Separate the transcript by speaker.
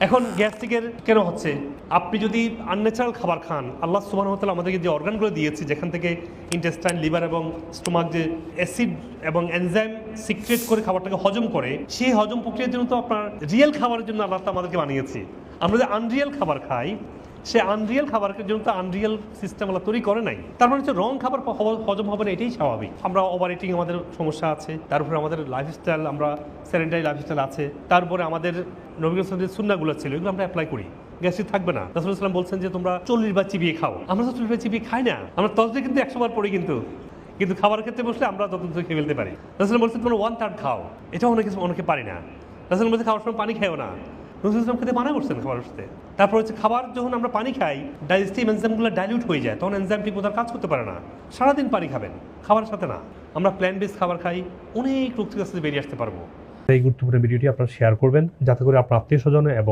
Speaker 1: এখন গ্যাস্ট্রিকের কেন হচ্ছে? আপনি যদি আনন্যাচারাল খাবার খান, আল্লাহ সুবহানাহু ওয়া তাআলা আমাদেরকে যে অর্গানগুলো দিয়েছে, যেখান থেকে ইন্টেস্টাইন, লিভার এবং স্টোমাক যে অ্যাসিড এবং এনজাইম সিক্রেট করে খাবারটাকে হজম করে, সেই হজম প্রক্রিয়ার জন্য তো আপনার রিয়েল খাবারের জন্য আল্লাহ তাআলা আমাদেরকে বানিয়েছে। আমরা যে আনরিয়েল খাবার খাই, সে আনরিয়েল খাবারের জন্য তো আনরিয়েল সিস্টেম আল্লাহ তৈরি করে নাই। তার মানে হচ্ছে রং খাবার হজম হবে না, এটাই স্বাভাবিক। আমরা ওভার ইটিং, আমাদের সমস্যা আছে, তারপরে আমাদের লাইফস্টাইল, আমরা সেডেন্টারি লাইফস্টাইল আছে, তারপরে আমাদের নবী রাসূলের যে সুন্নাহগুলো ছিল এগুলো আমরা অ্যাপ্লাই করি, গ্যাস্ট্রিক থাকবে না। রাসূলুল্লাহ সাল্লাল্লাহু আলাইহি ওয়াসাল্লাম বলছেন যে তোমরা 40 বার চিবিয়ে খাও। আমরা তো 40 বার চিবিয়ে খাই না, আমরা তসবি কিন্তু 100 বার পড়ি, কিন্তু খাবার ক্ষেত্রে বসলে আমরা তত খেয়ে ফেলতে পারি। রাসূল বলছেন তোমরা 1/3 খাও, এটাও অনেকে পারি না। রাসূল বলছে খাওয়ার সময় পানি খাও না, রাসূল সাল্লাল্লাহু আলাইহি ওয়াসাল্লাম খেতে মানা করছেন খাবারের সাথে। তারপর হচ্ছে খাবার যখন আমরা পানি খাই, ডাইজেস্টিভ এনজাইমগুলো ডাইলিউট হয়ে যায়, তখন এনজাইম ঠিক মতো কাজ করতে পারে না। সারাদিন পানি খাবেন, খাবারের সাথে না। আমরা প্ল্যান্ট বেসড খাবার খাই, অনেক রোগ থেকে বেরিয়ে আসতে পারবো। এই গুরুত্বপূর্ণ ভিডিওটি আপনারা শেয়ার করবেন, যাতে করে আপনার আত্মীয় স্বজন এবং